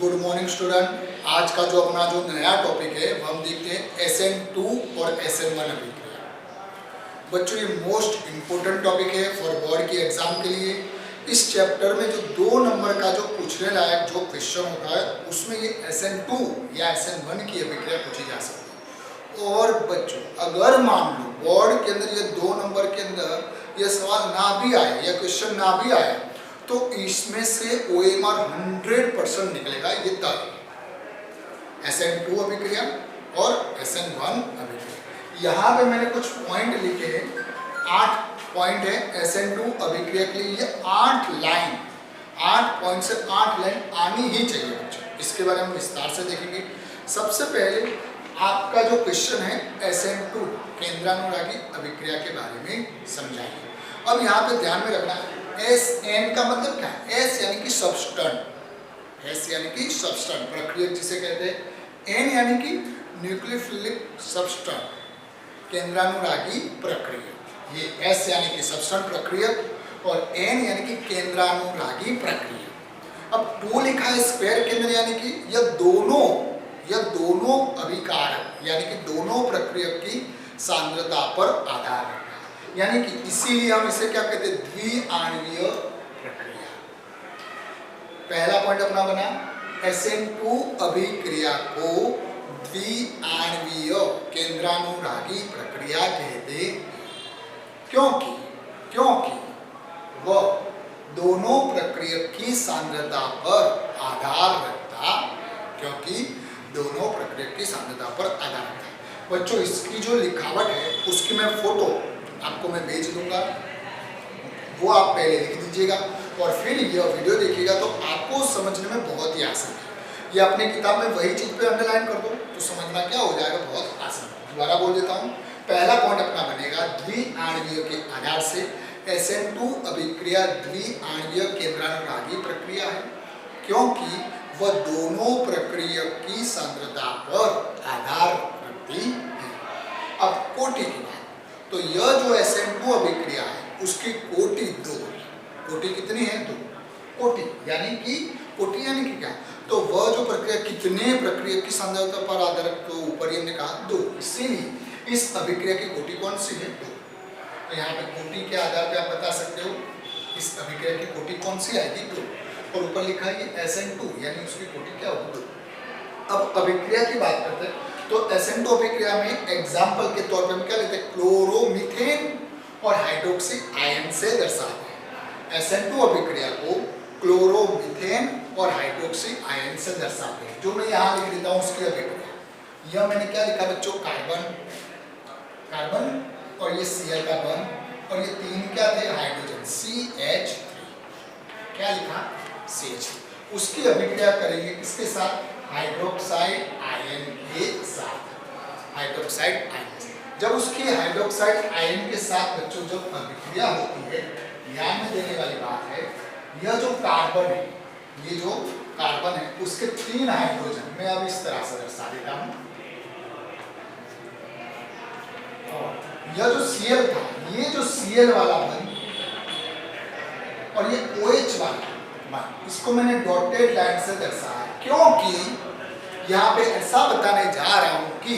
Good morning student. आज का जो अपना जो नया टॉपिक है वो हम देखते हैं SN2 और SN1 अभिक्रिया। बच्चों ये मोस्ट इम्पोर्टेंट टॉपिक है फॉर बोर्ड की एग्जाम के लिए। इस चैप्टर में जो 2 नंबर का जो पूछने लायक जो क्वेश्चन होता है उसमें ये SN2 या SN1 की अभिक्रिया पूछी जा सकती है। और बच्चों अगर मान लो बोर्ड के अंदर ये 2 नंबर के अंदर ये सवाल ना भी आए या क्वेश्चन ना भी आए तो इसमें से OMR 100% निकलेगा, ये तय। SN2 अभिक्रिया और SN1 अभिक्रिया। यहाँ पे मैंने कुछ पॉइंट लिखे हैं, 8 पॉइंट है SN2 अभिक्रिया के लिए। ये 8 लाइन, 8 पॉइंट से 8 लाइन आनी ही चाहिए बच्चों। इसके बारे में विस्तार से देखेंगे। सबसे पहले आपका जो क्वेश्चन है SN2 केंद्रानुरागी अभिक्रिया के बारे में समझाइए। अब यहाँ पे ध्यान में रखना SN का मतलब क्या है? S यानी कि सबस्टेंट, S यानी कि सबस्टेंट प्रक्रियक जिसे कहते हैं। N यानी कि न्यूक्लियोफिलिक सबस्टेंट केंद्रानुरागी प्रक्रियक। ये S यानी कि सबस्टेंट प्रक्रियक और N यानी कि केंद्रानुरागी प्रक्रियक। अब 2 लिखा है स्क्वायर केंद्र यानी कि यह दोनों अभिकारक यानी कि दोनों प्रक्रियक की सांद्रता पर आधार है, यानी कि इसीलिए हम इसे क्या कहते हैं? द्विआण्वीय प्रक्रिया। पहला पॉइंट अपना बना SN2 अभिक्रिया को द्विआण्वीय केंद्रानुरागी प्रक्रिया कहते हैं। क्योंकि वह दोनों प्रक्रियक की सांद्रता पर आधार रखता है। बच्चों इसकी जो लिखावट है उसकी मैं फोटो आपको मैं भेज दूंगा, वो आप पहले लिख दीजिएगा और फिर यह वीडियो देखिएगा तो आपको समझने में बहुत ही आसान है। ये अपने किताब में वही चीज पे अंडरलाइन कर दो तो समझना क्या हो जाएगा, बहुत आसान। दोबारा बोल देता हूँ, पहला पॉइंट अपना बनेगा द्विआण्वीय के आधार से SN2 अभिक्रिया द्विआण्वीय केंद्रानुरागी प्रक्रिया है क्योंकि वह दोनों प्रक्रियक की सांद्रता पर आधार रखती है। अब कोटि की बात, तो यह जो SN2 अभिक्रिया है उसकी कोटि 2। कोटि कितनी है? 2 कोटि यानी कि क्या? तो वह जो प्रक्रिया कितने प्रक्रिया की सांद्रता पर आधारित, तो ऊपर हमने कहा 2, इसीलिए इस अभिक्रिया की कोटि कौन सी है? 2। तो यहाँ पे कोटि के आधार पे आप बता सकते हो इस अभिक्रिया की कोटि कौन सी आएगी? 2। और ऊपर लिखा है SN2 यानी उसकी कोटि क्या होगी? 2। अब अभिक्रिया की बात करते हैं तो SN2 अभिक्रिया में एग्जाम्पल के तौर पे हम क्या लेते हैं? क्लोरोमीथेन और हाइड्रोक्सी आयन से दर्शाते हैं। SN2 अभिक्रिया को क्लोरोमीथेन और हाइड्रोक्सी आयन से दर्शाते हैं। जो मैं यहाँ लिख देता हूँ उसकी अभिक्रिया। यह मैंने क्या लिखा बच्चों? कार्बन और ये Cl का बंध और ये 3 क्या थे? Hydrogen CH3। क्या लिखा? CH3। उसकी अभिक्रिया करेंगे किसके साथ? हाइड्रोक्साइड आयन के साथ। हाइड्रोक्साइड आयन, जब उसकी हाइड्रोक्साइड आयन के साथ बच्चों जब अभिक्रिया होती है, ध्यान में देने वाली बात है, यह जो कार्बन है, ये जो कार्बन है उसके 3 हाइड्रोजन मैं अब इस तरह से दर्शा देता हूं। यह जो Cl था, ये जो Cl वाला बंध और ये OH वाला बंध, इसको मैंने डॉटेड लाइन से दर्शाया क्योंकि यहाँ पे ऐसा बताने जा रहा हूं कि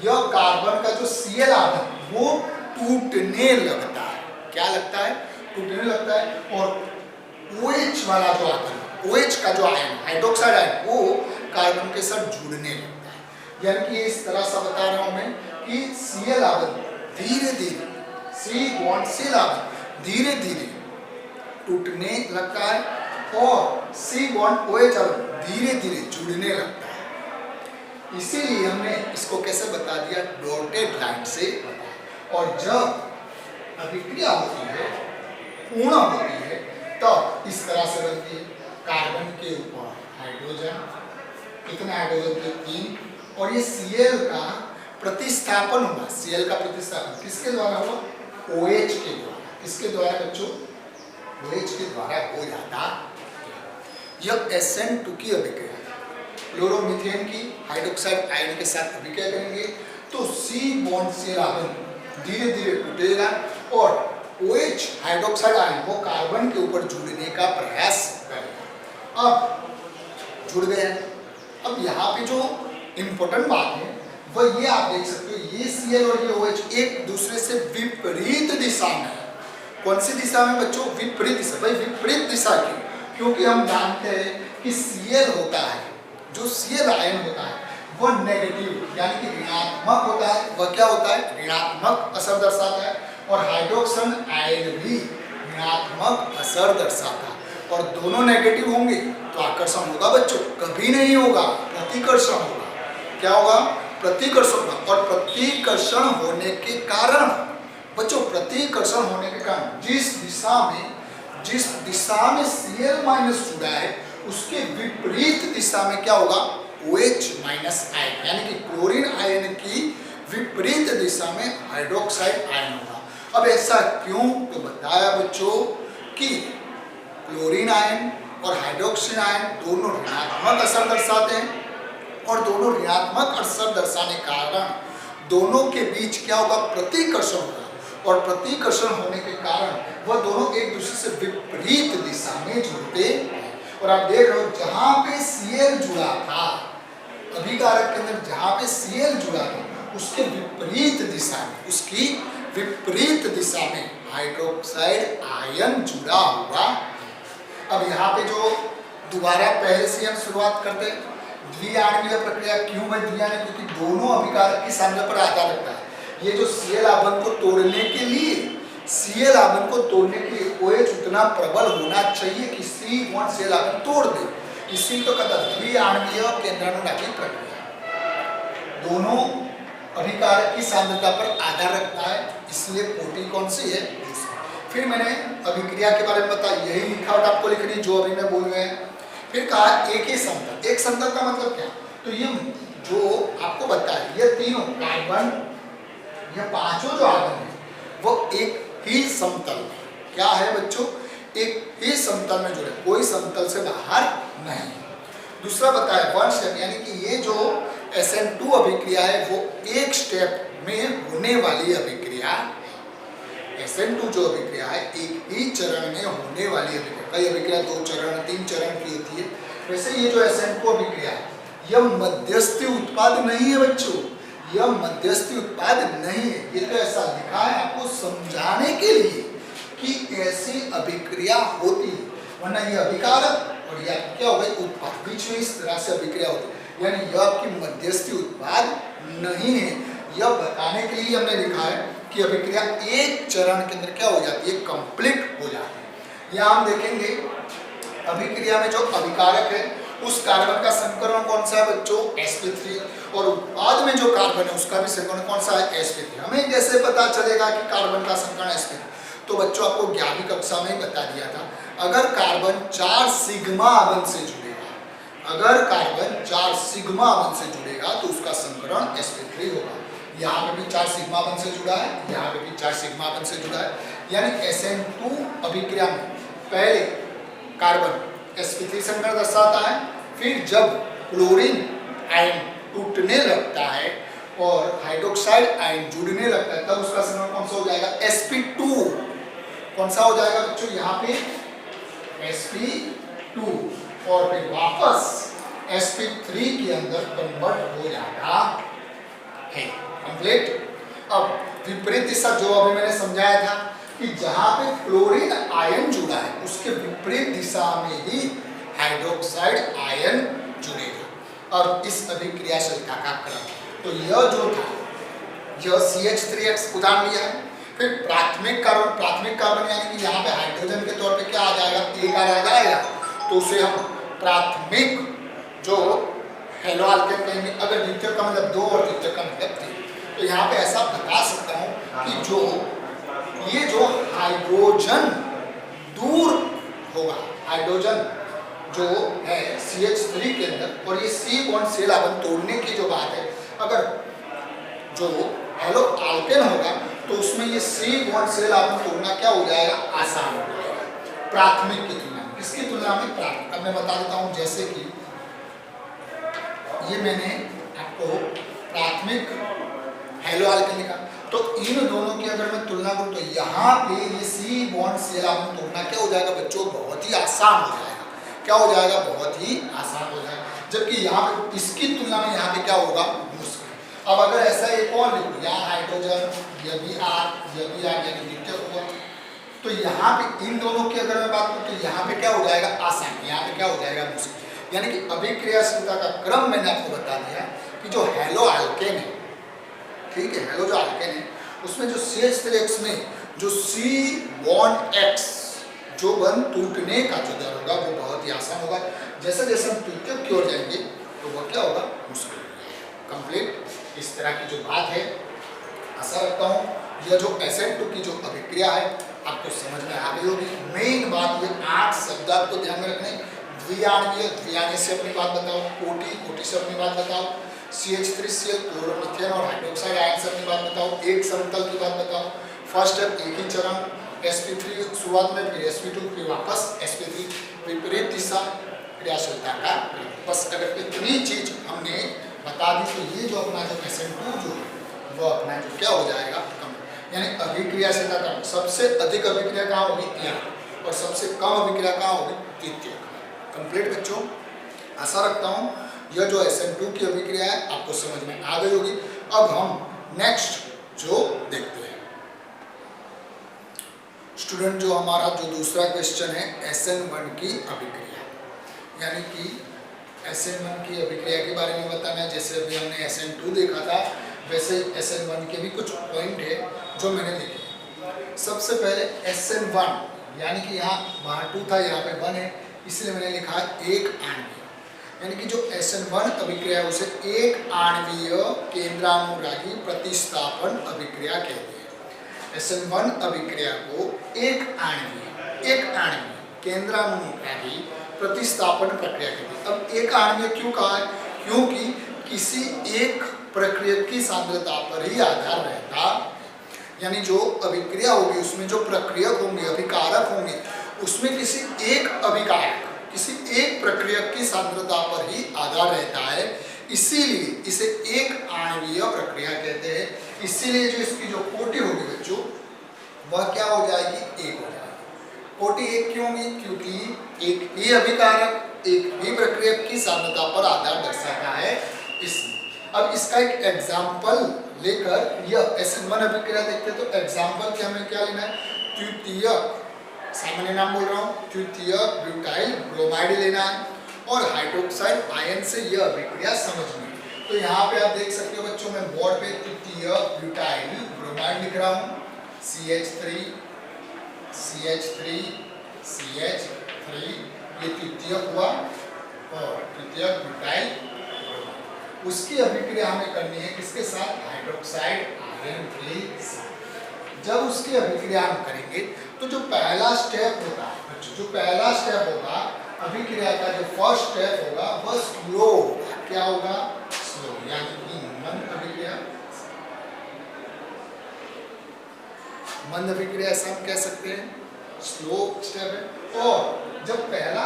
यह कार्बन का जो Cl आयन वो टूटने लगता है। क्या लगता है? टूटने लगता है। और OH वाला जो आयन, OH का जो आयन हाइड्रोक्साइड आयन, वो कार्बन के साथ जुड़ने लगता है। यानी कि इस तरह से बता रहा हूं मैं कि Cl आयन धीरे-धीरे Cl आयन धीरे-धीरे टूटने लगता है और COH आयन धीरे-धीरे जुड़ने लगता है। इसीलिए हमने इसको कैसे बता दिया? डॉटेड लाइन से बताया। और जब अभिक्रिया होती है, पूर्ण होती है, तब इस तरह से बनती है। कार्बन के ऊपर हाइड्रोजन, कितने हाइड्रोजन थे? 3। और ये Cl का प्रतिस्थापन हुआ। Cl का प्रतिस्थापन किसके द्वारा हुआ? OH के द्वारा। किसके द्वारा बच्चों? OH के द्वारा हो जाता है। यह SN2 की अभिक्रिया है। क्लोरोमीथेन की हाइड्रोक्साइड आयन के साथ अभिक्रिया करेंगे तो C आयन धीरे-धीरे टूटेगा और OH हाइड्रोक्साइड आयन वो कार्बन के ऊपर जुड़ने का प्रयास करेगा। अब जुड़ गए हैं। अब यहाँ पे जो इम्पोर्टेंट बात है वह ये आप देख सकते हो, ये Cl और ये OH एक दूसरे से विपरीत दिशा में है। कौन सी दिशा में बच्चों? विपरीत दिशा। भाई विपरीत दिशा की, क्योंकि हम जानते हैं कि Cl होता है, जो Cl आयन होता है वह नेगेटिव यानी कि ऋणात्मक होता है। वह क्या होता है? ऋणात्मक असर दर्शाता है। और हाइड्रोक्सन आयन भी ऋणात्मक असर दर्शाता है। और दोनों नेगेटिव होंगे तो आकर्षण होगा बच्चों? कभी नहीं होगा, प्रतिकर्षण होगा। क्या होगा? प्रतिकर्षण होगा। और प्रतिकर्षण होने के कारण बच्चों, प्रतिकर्षण होने के कारण जिस दिशा में Cl माइनस जुड़ा है उसके विपरीत दिशा में क्या होगा? OH माइनस आयन यानी कि क्लोरीन आयन की विपरीत दिशा में हाइड्रोक्साइड आयन होगा। अब ऐसा क्यों? तो बताया बच्चों कि क्लोरीन आयन और हाइड्रोक्सिन आयन दोनों ऋणात्मक असर दर्शाते हैं और दोनों ऋणात्मक असर दर्शाने के कारण दोनों के बीच क्या होगा? प्रतिकर्षण होगा। और प्रतिकर्षण होने के कारण वह दोनों एक दूसरे से विपरीत दिशा में जुड़ते हैं। और आप देख रहे हो जहां पे Cl जुड़ा था, अभिकारक के अंदर जहां पे Cl जुड़ा था उसके विपरीत दिशा में, उसकी विपरीत दिशा में हाइड्रोक्साइड आयन जुड़ा हुआ। अब यहाँ पे जो दोबारा पहले से हम शुरुआत करते हैं, द्विआण्विक प्रक्रिया क्यों है द्विआण्विक? क्योंकि दोनों अभिकारक की सांद्रता पर आधार रखता है। ये जो Cl आबंध को तोड़ने के लिए OH उतना प्रबल होना चाहिए कि Cl आबंध तोड़ दे। इसी तो कहता द्विआण्विक केंद्राणुनाभिक प्रक्रिया दोनों अभिकारक की सांद्रता पर आधार रखता है, इसलिए पोटी कौन सी है? फिर मैंने अभिक्रिया के बारे में बताया, यही लिखावट आपको लिखनी जो अभी मैं बोल रहे हैं। फिर कहा एक ही समतल। एक समतल का मतलब क्या? तो ये जो आपको बताया, ये तीनों कार्बन, ये पांचों जो आयन है वो एक ही समतल, क्या है बच्चों? एक ही समतल में जुड़े, कोई समतल से बाहर नहीं। दूसरा बताया वन स्टेप, यानी कि ये जो SN2 अभिक्रिया है वो एक स्टेप में होने वाली अभिक्रिया। SN2 जो अभिक्रिया है एक ही चरण में होने वाली अभिक्रिया। कई अभिक्रिया 2 चरण 3 चरण की होती है, वैसे ये जो SN2 अभिक्रिया है यह मध्यस्थी उत्पाद नहीं है बच्चों, यह मध्यस्थी उत्पाद नहीं है। ये तो ऐसा लिखा है आपको समझाने के लिए कि ऐसी अभिक्रिया होती है, वरना ये अभिकारक और यह क्या होगा? उत्पाद, बीच में इस तरह से अभिक्रिया होती है, यानी यह आपकी मध्यस्थी उत्पाद नहीं है। यह बताने के लिए हमने लिखा है कि अभिक्रिया एक चरण के अंदर क्या हो जाती है? कंप्लीट हो जाती है। यहाँ हम देखेंगे अभिक्रिया में जो अभिकारक है उस कार्बन का संकरण कौन सा है बच्चों? sp3। और उत्पाद में जो कार्बन है उसका भी संकरण कौन सा है? sp3। हमें कैसे पता चलेगा कि कार्बन का संकरण sp3? तो बच्चों आपको 11वीं कक्षा में ही बता दिया था, अगर कार्बन 4 सिग्मा आबंध से जुड़ेगा, अगर कार्बन 4 सिग्मा आबंध से जुड़ेगा तो उसका संकरण sp3 होगा। यहाँ पे भी 4 सिग्मा आबंध से जुड़ा है, यहाँ पे भी 4 सिग्मा आबंध से जुड़ा है, यानी SN2 अभिक्रिया में पहले कार्बन sp3 संकरण दर्शाता है, फिर जब क्लोरीन आयन टूटने लगता है और हाइड्रोक्साइड आयन जुड़ने लगता है तब उसका संकरण कौन सा हो जाएगा? sp2। कौन सा हो जाएगा बच्चों? यहाँ पे sp2 और फिर वापस sp3 के अंदर कन्वर्ट हो जाता है। कंप्लीट। अब विपरीत दिशा जो अभी मैंने समझाया था कि जहां पे क्लोरीन आयन जुड़ा है उसके विपरीत दिशा में ही हाइड्रोक्साइड आयन जुड़ेगा। अब इस अभिक्रियाशीलता का क्रम, तो यह जो था यह CH3X उदाहरण लिया है। फिर प्राथमिक कार्बन यानी कि यहाँ पे हाइड्रोजन के तौर पे क्या आ जाएगा? एक आ जाएगा, तो उसे हम प्राथमिक जो हेलो अल्केन कहेंगे। अगर द्वितीयक का मतलब 2 और तृतीयक का मतलब 3, तो यहाँ पे ऐसा बता सकता हूँ कि जो ये जो हाइड्रोजन दूर होगा, हाइड्रोजन जो है CH3 के अंदर, और ये C बॉन्ड सेल आबंध तोड़ने की जो बात है, अगर जो हेलो अल्केन होगा तो उसमें ये C बॉन्ड सेल आबंध तोड़ना क्या हो जाएगा? आसान हो जाएगा प्राथमिक की तुलना में। किसकी तुलना में? प्राथमिक। अब मैं बता देता हूँ, जैसे कि ये मैंने आपको प्राथमिक हेलो अल्केन लिखा, तो इन दोनों की अगर मैं तुलना करूं तो यहाँ पे ये C बॉन्ड सेल आबंध तोड़ना क्या हो जाएगा बच्चों? बहुत ही आसान हो जाएगा। क्या हो जाएगा, बहुत ही आसान हो जाएगा। जबकि यहाँ पे इसकी तुलना में यहाँ पे क्या होगा, मुश्किल। अब अगर ऐसा एक और लिखो, यहाँ हाइड्रोजन, ये भी आर, ये भी आर, यानी द्वितीयक हुआ, तो यहाँ पे इन दोनों की अगर मैं बात करूँ तो यहाँ पे क्या हो जाएगा, आसान, यहाँ पे क्या हो जाएगा, मुश्किल। यानी कि अभिक्रियाशीलता का क्रम मैंने आपको बता दिया कि जो हेलो एल्केन है, ठीक है, हेलो जो एल्केन है उसमें जो CH3X में जो C बॉन्ड X जो बंद टूटने का जो दर होगा वो बहुत ही आसान होगा। जैसे जैसे हम द्वितीयक की ओर जाएंगे तो वह क्या होगा, मुश्किल होगा। कंप्लीट इस तरह की जो बात है, आशा रखता हूँ यह जो SN2 की जो अभिक्रिया है आपको समझ में आ गई होगी। मेन बात ये 8 शब्द आपको ध्यान में रखने, द्विआण्वीय, द्विआण्वीय से अपनी बात बताओ, कोटि, कोटि से अपनी बात बताओ, CH3Cl, क्लोरोमीथेन और हाइड्रोक्साइड आयन से अपनी बात बताओ, एक समतल की बात बताओ, फर्स्ट स्टेप एक ही चरण, sp3 शुरुआत में, फिर sp2, फिर वापस sp3, विपरीत दिशा क्रियाशीलता का, बस अगर इतनी चीज हमने बता दी तो ये जो अपना जो SN2 जो वो अपना जो क्या हो जाएगा, कम। यानी अभिक्रियाशीलता का सबसे अधिक अभिक्रिया कहाँ होगी, यहाँ, और सबसे कम अभिक्रिया कहाँ होगी, द्वितीयक। कंप्लीट बच्चों, आशा रखता हूँ यह जो SN2 की अभिक्रिया है आपको समझ में आ गई होगी। अब हम नेक्स्ट जो देखते हैं स्टूडेंट, जो हमारा जो दूसरा क्वेश्चन है SN1 की अभिक्रिया, यानी कि SN1 की अभिक्रिया के बारे में बताना है। जैसे अभी हमने SN2 देखा था वैसे SN1 के भी कुछ पॉइंट है जो मैंने लिखे। सबसे पहले SN1 यानी कि यहाँ वहाँ 2 था, यहाँ पे 1 है, इसलिए मैंने लिखा एक आणवीय, यानी कि जो SN1 अभिक्रिया है उसे एक आणवीय केंद्रानुरागी प्रतिस्थापन अभिक्रिया कहते हैं। SN1 अभिक्रिया को एक आणवीय केंद्रानुरागी प्रतिस्थापन प्रक्रिया कहते हैं। अब एक आणवीय क्यों कहा है, क्योंकि किसी एक प्रक्रिया की सांद्रता पर ही आधार रहता, यानी जो अभिक्रिया होगी उसमें जो प्रक्रियक होंगे, अभिकारक होंगे, उसमें किसी एक अभिकारक, किसी एक प्रक्रिया की सांद्रता पर ही आधार रहता है, इसीलिए इसे एक आणवीय प्रक्रिया कहते हैं। इसीलिए जो इसकी जो कोटि होगी बच्चों वह क्या हो जाएगी, एक हो जाएगी। कोटि एक क्यों होगी, क्योंकि एक ही अभिकारक एक ही प्रक्रिया की सांद्रता पर आधार दर्शाता है, इसलिए। अब इसका एक एग्जाम्पल लेकर यह SN1 अभिक्रिया देखते हैं, तो एग्जाम्पल के हमें क्या लेना है, तृतीयक, सामान्य नाम बोल रहा हूँ, तृतीयक ब्यूटाइल ब्रोमाइड लेना है और हाइड्रोक्साइड आयन से यह अभिक्रिया समझनी है। तो यहाँ पे आप देख सकते हो बच्चों, मैं बोर्ड पे तृतीयक ब्यूटाइल ब्रोमाइड लिख रहा हूँ, CH3 ये तृतीयक हुआ और तृतीयक ब्यूटाइल, उसकी अभिक्रिया हमें करनी है किसके साथ, हाइड्रोक्साइड आयन के साथ। जब उसकी अभिक्रिया हम करेंगे तो जो पहला स्टेप होगा, जो पहला स्टेप होगा अभिक्रिया का, जो फर्स्ट स्टेप होगा वह स्लो, क्या होगा, स्लो, यानी कि मंद अभिक्रिया, मंद अभिक्रिया ऐसा हम कह सकते हैं, स्लो स्टेप है। और जब पहला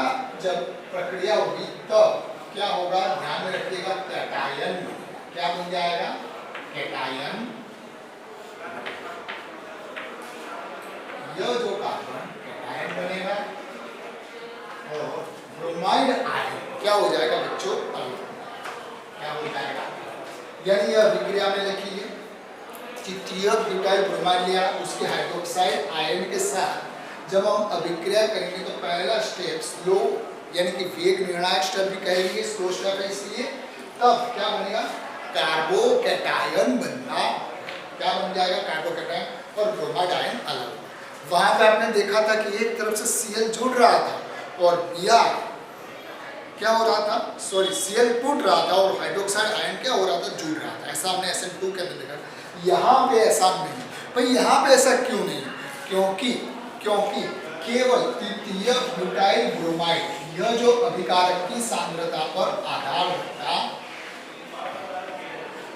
प्रक्रिया होगी तब क्या होगा, ध्यान में रखिएगा, कैटायन, क्या बन जाएगा, कैटायन, यह जो कार्बन कैटायन बनेगा और ब्रोमाइड आयन क्या हो जाएगा बच्चों, क्या हो जाएगा, यानी यह अभिक्रिया में लिखिए, तृतीयक ब्यूटाइल ब्रोमाइड लिया, उसके हाइड्रोक्साइड आयन के साथ जब हम अभिक्रिया करेंगे तो पहला स्टेप स्लो, यानी कि वेग निर्णायक स्टेप भी कहेंगे, स्लो स्टेप है, इसलिए तब क्या बनेगा, कार्बोकैटायन बनना, क्या बन जाएगा, कार्बोकैटायन और ब्रोमाइड आयन अलग। वहां पे आपने देखा था कि एक तरफ से Cl जुड़ रहा था और Br क्या हो रहा था, सॉरी Cl टूट रहा था और हाइड्रोक्साइड आयन क्या हो रहा था, जुड़ रहा था। ऐसा हमने SN2 के अंदर देखा। यहाँ पे ऐसा नहीं, भाई यहाँ पे ऐसा क्यों नहीं, क्योंकि केवल तृतीयक ब्यूटाइल ब्रोमाइड यह जो अभिकारक की सांद्रता पर आधार रहता,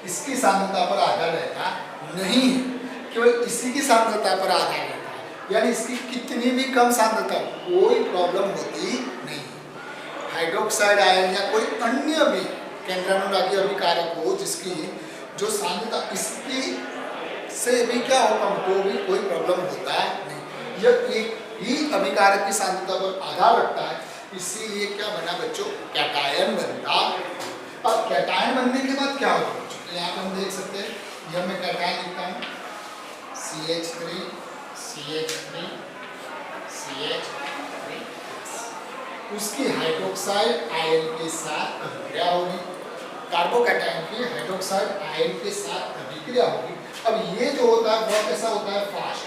इसकी सांद्रता पर आधार रहता नहीं, केवल इसी की सांद्रता पर आधार रहता है, यानी इसकी कितनी भी कम सांद्रता कोई प्रॉब्लम होती नहीं। हाइड्रोक्साइड आयन या कोई अन्य भी केंद्रानुरागी अभिकारक हो जिसकी जो सांद्रता इसकी से भी क्या हो कम, तो भी कोई प्रॉब्लम होता नहीं। यह एक ही अभिकारक की सांद्रता पर आधार रखता है, इसीलिए क्या बना बच्चों, कैटायन बनता। अब कैटायन बनने के बाद क्या होगा बच्चों, तो यहाँ पे हम देख सकते हैं, यह मैं कैटायन लिखता हूँ CH3 CH3 CH3, उसकी हाइड्रोक्साइड आयन के साथ अभिक्रिया होगी, कार्बोकैटायन की हाइड्रोक्साइड आयन के साथ अभिक्रिया होगी। अब ये जो होता है वह कैसा होता है, फास्ट।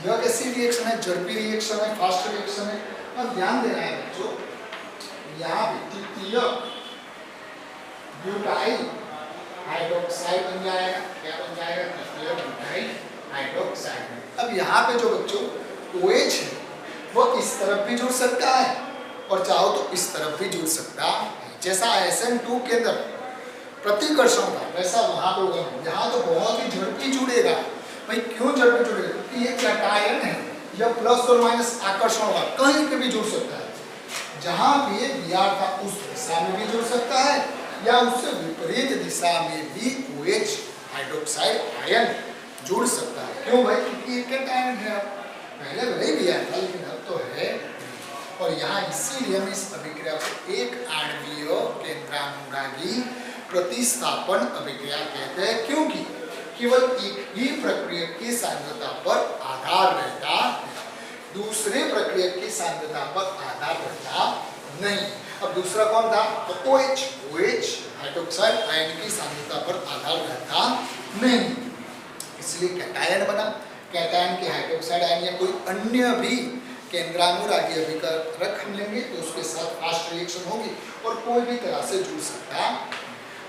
यह कैसी रिएक्शन है, झड़पी रिएक्शन है, फास्ट रिएक्शन है। अब ध्यान देना है बच्चों, यहाँ पे तृतीय ब्यूटाइल हाइड्रोक्साइड बन जाएगा, क्या बन जाएगा, तृतीय ब्यूटाइल हाइड्रोक्साइड। अब यहाँ पे जो बच्चों OH है वो इस तरफ भी जुड़ सकता है और चाहो तो इस तरफ भी जुड़ सकता है। जैसा SN2 के अंदर प्रतिकर्षण था वैसा वहां पे होगा। यहाँ तो बहुत ही झड़पी जुड़ेगा। भाई क्यों झड़पी जुड़ेगा, क्योंकि ये कैटायन है, यह प्लस और माइनस आकर्षण होगा, कहीं पे भी जुड़ सकता है। जहां भी Br था उस दिशा में भी जुड़ सकता है या उससे विपरीत दिशा में भी OH हाइड्रोक्साइड आयन जुड़ सकता है। क्यों भाई, क्योंकि ये कैटायन है। पहले भले ही Br था लेकिन अब तो है। और यहाँ इसीलिए हम इस अभिक्रिया को एक आणवीय केंद्रानुरागी प्रतिस्थापन अभिक्रिया कहते हैं, क्योंकि केवल एक ही प्रक्रिया की सांद्रता पर आधार रहता, दूसरे प्रक्रिया की सांद्रता पर आधार रहता नहीं। अब दूसरा कौन था, तो OH हाइड्रोक्साइड आयन की सांद्रता पर आधार रहता नहीं, इसलिए कैटायन बना। कैटायन के हाइड्रोक्साइड आयन या कोई अन्य भी केंद्रानुरागी अभिकारक हम लेंगे तो उसके साथ फास्ट रिएक्शन होगी और कोई भी तरह से जुड़ सकता है।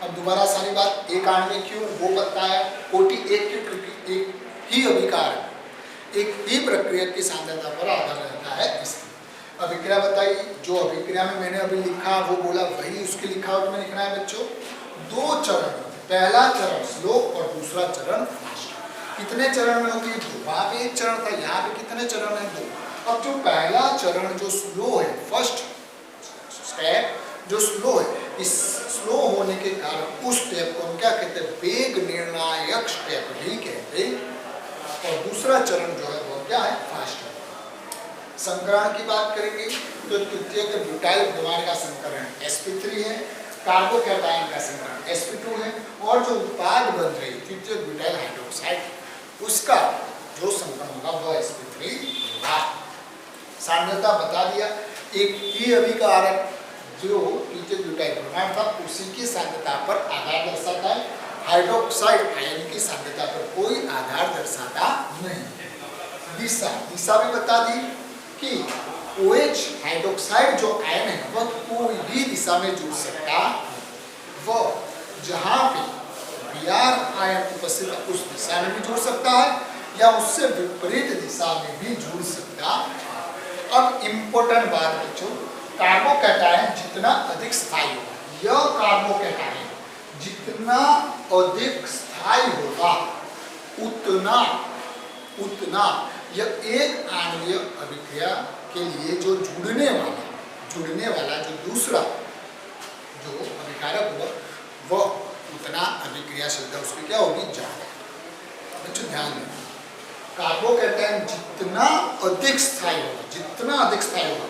अब दोबारा सारी बात, एक आणविक क्यों वो पता है, कोटि एक क्यों, क्योंकि एक ही अभिकारक एक ही प्रक्रिया की सांद्रता पर आधार रहता है। इसकी अभिक्रिया बताइए, जो अभिक्रिया में मैंने अभी लिखा वो बोला वही उसके लिखावट में लिखना है बच्चों। दो चरण, पहला चरण स्लो और दूसरा चरण फास्ट। कितने चरण में होती है, दो। वहां पे एक चरण था, यहाँ पे कितने चरण है, दो। अब जो पहला चरण जो स्लो है, फर्स्ट स्टेप जो स्लो है, इस स्लो होने के कारण उस स्टेप को हम क्या कहते हैं, वेग निर्णायक स्टेप भी कहते हैं। और दूसरा चरण जो है वो क्या है, फास्ट है। संकरण की बात करेंगे तो तृतीय के ब्यूटाइल ब्रोमाइड का संकरण sp3 है, कार्बोकैटायन का संकरण sp2 है, और जो उत्पाद बन रही तृतीय ब्यूटाइल हाइड्रोक्साइड उसका जो संकरण होगा वह sp3 होगा। सांद्रता बता दिया, एक ही अभिकारक जो तृतीय ब्यूटाइल ब्रोमाइड था उसी की सांद्रता पर आधार दर्शाता है, हाइड्रोक्साइड आयन की सांद्रता पर कोई आधार दर्शाता नहीं। दिशा भी बता दी कि OH हाइड्रोक्साइड जो आयन है वह कोई भी दिशा में जुड़ सकता, वह जहां पे Br आयन उपस्थित है उस दिशा में भी जुड़ सकता है या उससे विपरीत दिशा में भी जुड़ सकता। अब इम्पोर्टेंट बात बच्चों, कार्बोकैटायन जितना अधिक स्थायी होगा, यह कार्बोकैटायन जितना अधिक स्थायी होगा उतना यह एक आणवीय अभिक्रिया के लिए जो जुड़ने वाला जो दूसरा जो अभिकारक होगा वह उतना अभिक्रियाशीलता उसकी क्या होगी, ज्यादा। बच्चों ध्यान देना, कार्बोकैटायन जितना अधिक स्थायी होगा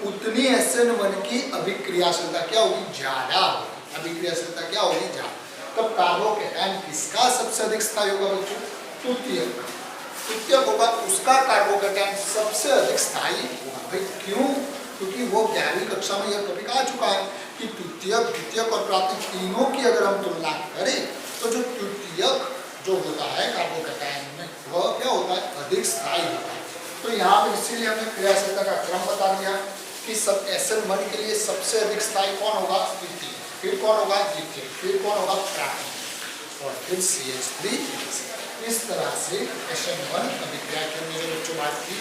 उतनी SN1 की अभिक्रियाशीलता क्या होगी, ज्यादा होगी। अभिक्रियाशीलता क्या होगी, ज्यादा। तब कार्बोकैटायन किसका सबसे अधिक स्थायी होगा बच्चों, तृतीयक होगा, उसका कार्बोकैटायन सबसे अधिक स्थायी होगा। भाई क्यों, क्योंकि वो 11वीं कक्षा में यह कभी कहा चुका है कि तृतीयक, द्वितीयक और प्राथमिक तीनों की अगर हम तुलना करें तो जो तृतीयक जो होता है कार्बोकैटायन में वह क्या होता है, अधिक स्थायी होता है। तो यहाँ पे इसीलिए हमने क्रियाशीलता का क्रम बता दिया कि सब SN1 के लिए सबसे अधिक स्थायी कौन होगा, तृतीय, फिर कौन होगा, द्वितीय, फिर कौन होगा, प्राथमिक, और फिर CH3। इस तरह से SN1 अभिक्रिया की हमने बच्चों बात की।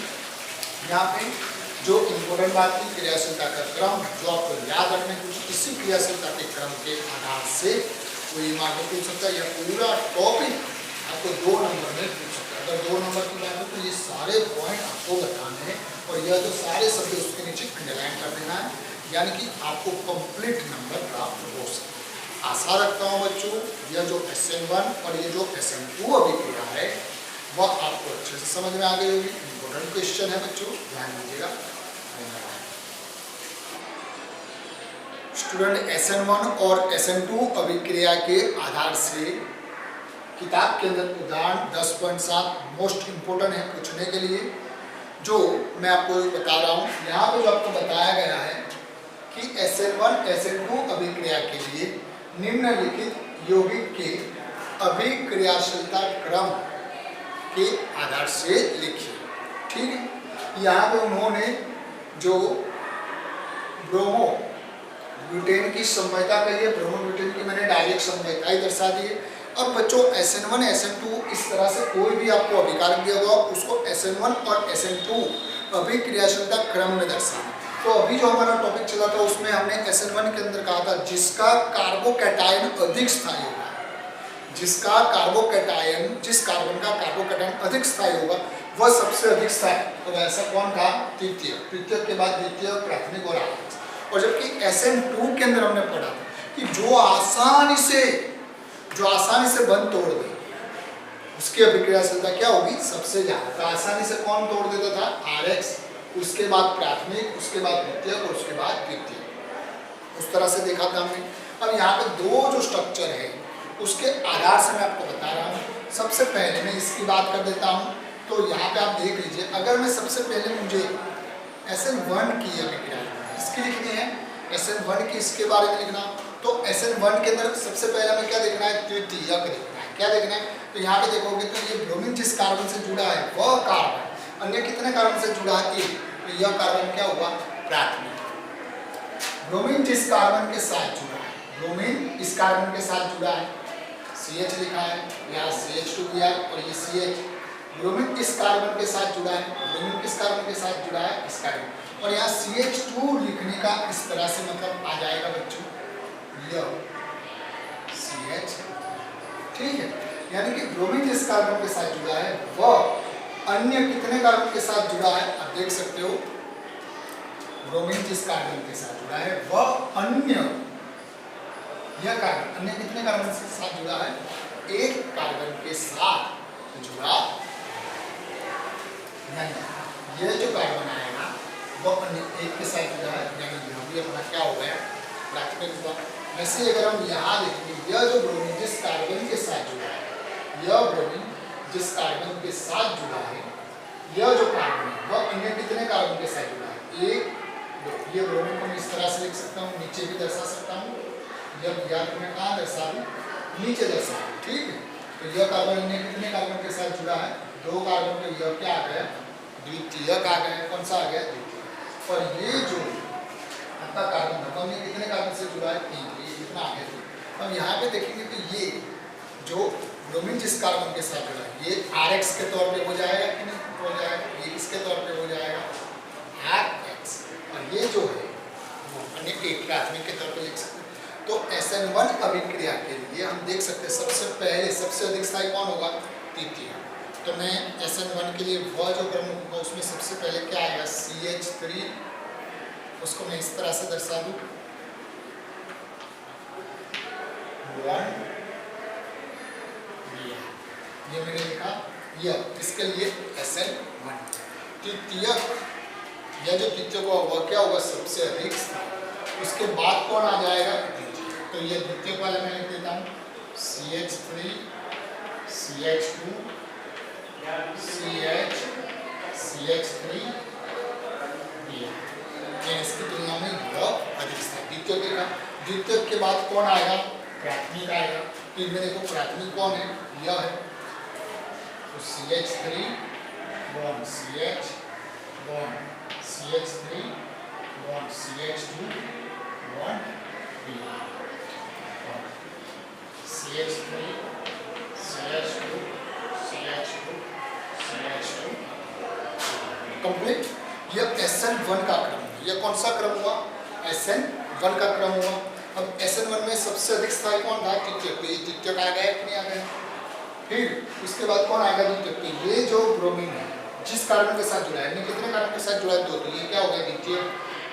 यहाँ पे जो इम्पोर्टेंट बात की क्रियाशीलता का क्रम जो आपको याद रखने की, इसी क्रियाशीलता के क्रम के आधार से कोई मार्क्स पूछ सकता है, या पूरा टॉपिक आपको 2 नंबर में पूछ सकता है। अगर 2 नंबर की बात हो तो ये सारे पॉइंट आपको बताने हैं और यह जो सारे शब्द उसके नीचे अंडरलाइन कर देना है, यानी कि आपको कंप्लीट नंबर प्राप्त हो सके। आशा रखता हूँ बच्चों यह जो SN1 और ये जो SN2 अभिक्रिया है वह आपको अच्छे से समझ में आ गई होगी। इम्पोर्टेंट क्वेश्चन है बच्चों, ध्यान दीजिएगा। धन्यवाद। स्टूडेंट SN1 और SN2 अभिक्रिया के आधार से किताब के अंदर उदाहरण 10.7 मोस्ट इम्पोर्टेंट है पूछने के लिए, जो मैं आपको बता रहा हूँ। यहाँ पे जो आपको बताया गया है कि SN1 SN2 अभिक्रिया के लिए निम्नलिखित यौगिक के अभिक्रियाशीलता क्रम के आधार से लिखिए। ठीक है, यहाँ पे उन्होंने जो ब्रोमो ब्यूटेन की संवेदता कही है, ब्रोमो ब्यूटेन की मैंने डायरेक्ट संवेदता ही दर्शा दी है। और बच्चों SN1 SN2 इस तरह से कोई भी आपको अभिकारक दिया होगा उसको SN1 और SN2 अभिक्रियाशीलता क्रम में दर्शाना। तो अभी जो हमारा टॉपिक चला था उसमें हमने SN1 के अंदर कहा था जिसका कार्बोकैटायन अधिक स्थायी होगा, जिसका कार्बोकैटायन, जिस कार्बन का कार्बोकैटायन अधिक स्थायी होगा वह सबसे अधिक स्थायी। तो ऐसा कौन था? तृतीय। तृतीय के बाद द्वितीय, प्राथमिक और आवृत्त। और जबकि SN2 के अंदर हमने पढ़ा था कि जो आसानी से बंध तोड़ दे उसकी अभिक्रियाशीलता क्या होगी? सबसे ज्यादा। तो आसानी से कौन तोड़ देता था? RX, उसके बाद प्राथमिक, उसके बाद द्वितीय और उसके बाद तृतीय। उस तरह से देखा था हमने। अब यहाँ पे दो जो स्ट्रक्चर है उसके आधार से मैं आपको बता रहा हूँ। सबसे पहले मैं इसकी बात कर देता हूँ। तो यहाँ पे आप देख लीजिए, अगर मैं सबसे पहले मुझे SN1 की अभिक्रिया इसकी लिखनी है, SN1 की इसके बारे में लिखना, तो SN1 के अंदर सबसे पहले हमें क्या देखना है? तृतीयक देखना है। क्या देखना है? तो यहाँ पे देखोगे तो ये ब्रोमीन जिस कार्बन से जुड़ा है वह कार्बन अन्य कितने कार्बन से जुड़ा है? एक। तो यह कार्बन क्या हुआ? प्राथमिक। ब्रोमीन जिस कार्बन के साथ जुड़ा है, ब्रोमीन इस कार्बन के साथ जुड़ा है, CH लिखा है, यहाँ CH2 दिया और ये CH। ब्रोमीन किस कार्बन के साथ जुड़ा है? ब्रोमीन किस कार्बन के साथ जुड़ा है? इस कार्बन। और यहाँ CH2 लिखने का इस तरह से मतलब आ जाएगा बच्चों, यह CH। ठीक है, यानी कि ब्रोमीन जिस कार्बन के साथ जुड़ा है वह अन्य कितने कार्बन के साथ जुड़ा है? आप देख सकते हो, ब्रोमीन जिस कार्बन के साथ जुड़ा है वह अन्य, यह कार्बन अन्य कितने कार्बन के साथ जुड़ा है? एक कार्बन के साथ जुड़ा नहीं। यह जो कार्बन आएगा वह अन्य एक के साथ जुड़ा है, यानी यह भी अपना क्या हो गया? प्राथमिक हुआ। वैसे अगर हम यहाँ देखेंगे, यह जो ब्रोमीन जिस कार्बन के साथ जुड़ा है, यह ब्रोमीन जिस कार्बन के साथ जुड़ा है, यह जो कार्बन है वह अन्य कितने कार्बन के साथ जुड़ा है? एक, दो। ये ब्रोमीन को मैं इस तरह से लिख सकता हूँ, नीचे भी दर्शा सकता हूँ। जब यह मैं कहाँ दर्शा दूँ? नीचे दर्शा दूँ। ठीक है, तो यह कार्बन अन्य कितने कार्बन के साथ जुड़ा है? दो कार्बन। तो यह क्या आ गया? द्वितीयक आ गया। कौन सा आ गया? द्वितीयक। और ये जो आपका कार्बन था अन्य कितने कार्बन से जुड़ा है? तीन। इतना आगे। अब यहाँ पे देखेंगे तो ये जो ब्रोमीन जिस कार्बन के साथ जुड़ा है ये RX के तौर पे हो जाएगा कि नहीं हो जाएगा? ये किसके तौर पे हो जाएगा? RX। और ये जो है वो अन्य एक प्राथमिक के तौर पे लिख सकते हैं। तो SN1 अभिक्रिया के लिए हम देख सकते हैं सबसे पहले सबसे अधिक स्थायी कौन होगा? तृतीय। तो मैं SN1 के लिए वह जो क्रम होगा उसमें सबसे पहले क्या आएगा? CH3। उसको मैं इस तरह से दर्शा दूँ, 1, ये मैंने लिखा। यह इसके लिए SN1 तृतीयक, यह जो तृतीयक होगा वह क्या होगा? सबसे अधिक स्थायी। उसके बाद कौन आ जाएगा? द्वितीय। तो ये द्वितीयक वाला मैं लिख देता हूँ, CH3 CH2 CH CH3 इसकी तुलना में यह अधिक स्थायी। द्वितीयक का द्वितीयक के बाद कौन आएगा? प्राथमिक आएगा। तो इनमें देखो प्राथमिक कौन है? यह है। तो CH3 bond CH bond CH3 bond CH2 bond CH3 CH2 CH2 CH2 complete. यह SN1 का क्रम है। यह कौन सा क्रम हुआ? SN1 का क्रम हुआ। अब SN1 में सबसे अधिक स्थायी कौन था? तृतीयक। तो ये तृतीयक आ गया कि नहीं आ गया? फिर उसके बाद कौन आएगा? द्वितीयक। ये जो ब्रोमीन है जिस कार्बन के साथ जुड़ा है, कितने कार्बन के साथ जुड़ा है? दो। तो ये क्या हो गया? द्वितीयक।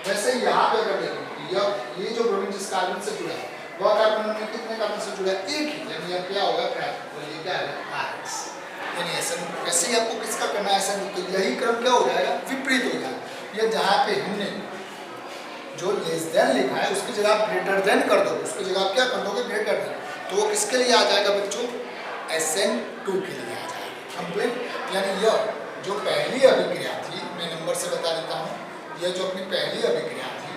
वैसे यहाँ पे अगर देखेंगे ये जो ब्रोमीन जिस कार्बन से जुड़ा है वह कार्बन में कितने कार्बन से जुड़ा है? एक ही। यानी यह क्या होगा? प्राथमिक। तो ये क्या है? RX। यानी SN वैसे ही आपको किसका करना है? SN। तो यही क्रम क्या हो जाएगा? विपरीत हो जाएगा। ये जहाँ पे हमने जो लेस देन लिखा है उसकी जगह आप ग्रेटर देन कर दो, उसकी जगह आप क्या कर दोगे, ग्रेटर देन। तो वो किसके लिए आ जाएगा बच्चों, SN2 के लिए आ जाएगा। कंप्लीट। यानी यह जो पहली अभिक्रिया थी, मैं नंबर से बता देता हूँ, यह जो अपनी पहली अभिक्रिया थी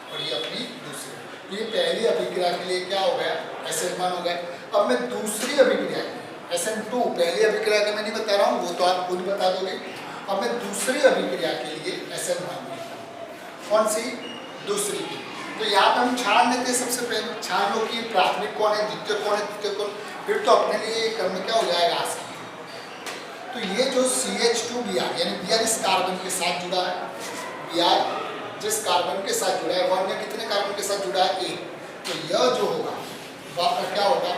और ये अपनी दूसरी, तो ये पहली अभिक्रिया के लिए क्या हो गया, SN1 हो गया। अब मैं दूसरी अभिक्रिया SN2, पहली अभिक्रिया के मैं नहीं बता रहा हूँ, वो तो आप खुद बता दोगे। अब मैं दूसरी अभिक्रिया के लिए SN1 लिखता हूँ। कौन सी, दूसरी की। तो यहाँ पे हम छान लेते हैं, सबसे पहले छान लो कि प्राथमिक कौन है, द्वितीय कौन है, तृतीय कौन, फिर तो अपने लिए कर्म क्या हो जाएगा, आसान। तो ये जो CH2Br यानी Br इस कार्बन के साथ जुड़ा है, Br जिस कार्बन के साथ जुड़ा है, 1 में कितने कार्बन के साथ जुड़ा है, 1। तो यह जो होगा वह आपका क्या होगा,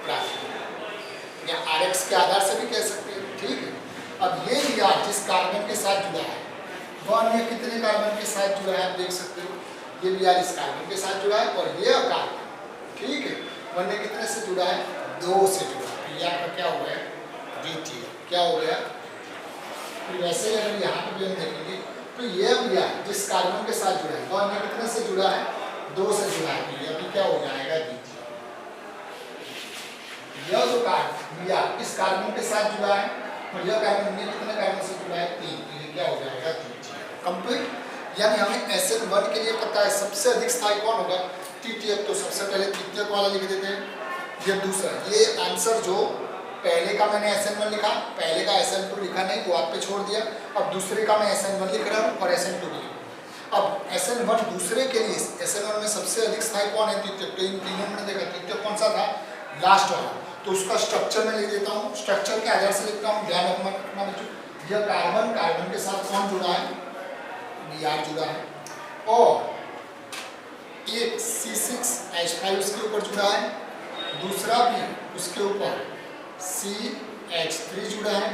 प्राथमिक, या RX के आधार से भी कह सकते हैं, ठीक है। अब ये Br जिस कार्बन के साथ जुड़ा है, 1 में कितने कार्बन के साथ जुड़ा है, आप देख सकते हो, ये Br इस कार्बन के साथ जुड़ा है, और ये कार्बन, ठीक है, 1 में कितने से जुड़ा है, 2 से जुड़ा है। ये आपका क्या हो गया, द्वितीय, क्या हो गया। फिर वैसे ही अगर यहाँ पे भी हम देखेंगे तो ये Br जिस कार्बन के साथ जुड़ा है, 1 में कितने से जुड़ा है, 2 से जुड़ा है, तो ये भी क्या हो जाएगा, द्वितीय। यह जो कार्बन Br इस कार्बन के साथ जुड़ा है और यह कार्बन में कितने कार्बन से जुड़ा है, 3, तो ये क्या हो जाएगा, द्वितीय। कंप्लीट। यानी हमें SN1 के लिए पता है सबसे अधिक स्थायी कौन होगा, तृतीय। तो सबसे पहले तृतीय वाला लिख देते हैं, ये दूसरा। ये आंसर जो पहले का मैंने SN1 लिखा, पहले का SN2 लिखा नहीं, वो आप पे छोड़ दिया। अब दूसरे का मैं SN1 लिख रहा हूँ और SN2 भी लिख रहा हूँ। अब SN1 दूसरे के लिए, SN1 में सबसे अधिक स्थायी कौन है, तृतीय। तो इन तीनों में देखा तृतीय कौन सा था, लास्ट वाला। तो उसका स्ट्रक्चर में लिख देता हूँ, स्ट्रक्चर के आधार से लिखता हूँ, ध्यान रखना बच्चों। यह कार्बन, कार्बन के साथ कौन जुड़ा है, Br जुड़ा है, और एक C6H5 उसके ऊपर जुड़ा है, दूसरा भी उसके ऊपर CH3 जुड़ा है,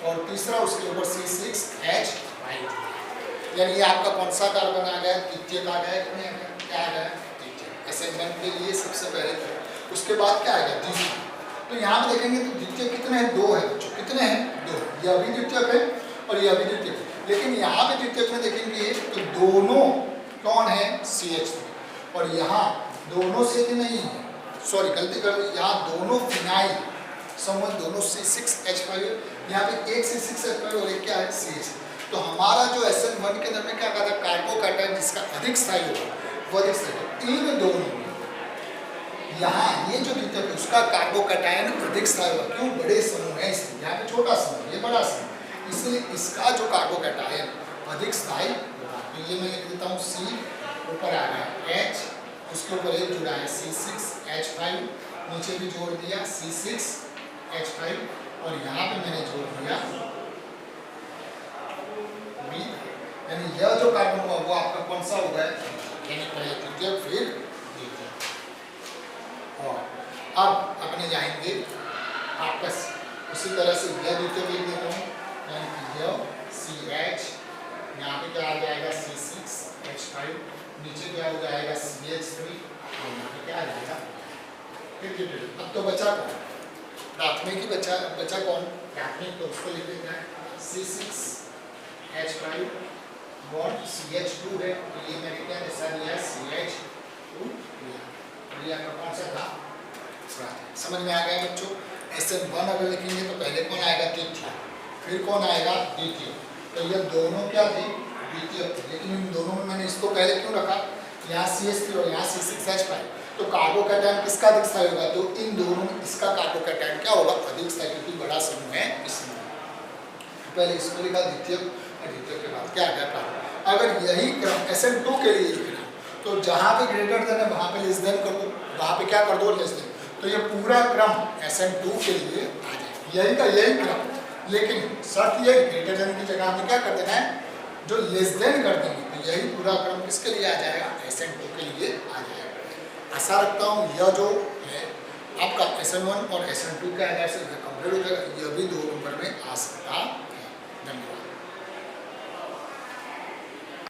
और तीसरा उसके ऊपर C6H5 जुड़ा है। यानी ये आपका कौन सा कार्बन आ गया, द्वितीय का आ गया, क्या आ गया, द्वितीय। SN1 के लिए सबसे पहले तो उसके बाद क्या आएगा, द्वितीय। तो यहाँ पे देखेंगे तो द्वितीय कितने हैं, 2 है बच्चों, कितने हैं, 2। यह भी द्वितीय है और यह भी द्वितीय है, लेकिन यहाँ पे द्वितीय में देखेंगे तो दोनों कौन है, CH3, और यहाँ दोनों से नहीं है, सॉरी गलती कर दी, यहाँ दोनों फिनाइल समूह, दोनों C6H5, यहाँ पे एक C6H5 और एक क्या है, CH। तो हमारा जो SN1 के अंदर में क्या कहा था, कार्बोकैटायन जिसका अधिक स्थायी होगा वो अधिक स्थायी। इन दोनों में यहाँ ये जो द्वितीय है उसका कार्बोकैटायन अधिक स्थायी होगा, क्यों, बड़े समूह है इसलिए। यहाँ पे छोटा समूह, ये बड़ा समूह, इसलिए इसका जो कार्बोकैटायन अधिक स्थायी होगा। तो ये मैं लिख देता हूँ, C ऊपर आ गया H, उसके ऊपर एक जुड़ा है C6H5, नीचे भी जोड़ दिया C6H5, और यहाँ पे मैंने जोड़ दिया B। यानी यह जो कार्बन हुआ वो आपका कौन सा होगा, यानी पहले तृतीय फिर द्वितीय। और अब अपने जाएंगे आपस, उसी तरह से यह द्वितीय लिख देता हूँ, यानी कि यह CH, यहाँ पे क्या आ जाएगा C6H5, नीचे क्या हो जाएगा CH3, और यहाँ पे क्या आ जाएगा फिर। अब तो बचा कौन, प्राथमिक ही बचा कौन, प्राथमिक, तो उसको लिख देते हैं C6H5 बॉन्ड CH2 है, तो ये मैंने क्या दर्शा दिया है, CH2 लिया। और ये आपका कौन सा था, प्राथमिक। समझ में आ गया बच्चों। SN1 अगर लिखेंगे तो पहले कौन आएगा, तृतीय, फिर कौन आएगा, द्वितीय। तो ये दोनों क्या थे, द्वितीय, लेकिन इन दोनों में मैंने इसको पहले क्यों रखा, यहाँ CH3 और यहाँ C6H5, तो कार्बोकैटायन किसका अधिक स्थायी होगा, तो इन दोनों में इसका कार्बोकैटायन क्या होगा, अधिक स्थायी, क्योंकि बड़ा समूह है इसमें। तो पहले इसको लिखा द्वितीय, और द्वितीय के बाद क्या आ गया, प्राथमिक। अगर यही क्रम SN2 के लिए लिखना, तो जहाँ पे ग्रेटर देन है वहाँ पे लेस देन कर दो, वहाँ पे क्या कर दो, लेस देन। तो ये पूरा क्रम SN2 के लिए आ जाए, यही का यही क्रम, लेकिन शर्त ये ग्रेटर देन की जगह हमें क्या कर देना है, जो लेस देन कर देंगे, तो यही पूरा क्रम किसके लिए आ जाएगा, SN2 के लिए आ जाएगा। आशा रखता हूँ यह जो है आपका SN1 और SN2 के आधार से कंप्लीट हो जाएगा, यह भी 2 नंबर में आ सकता है।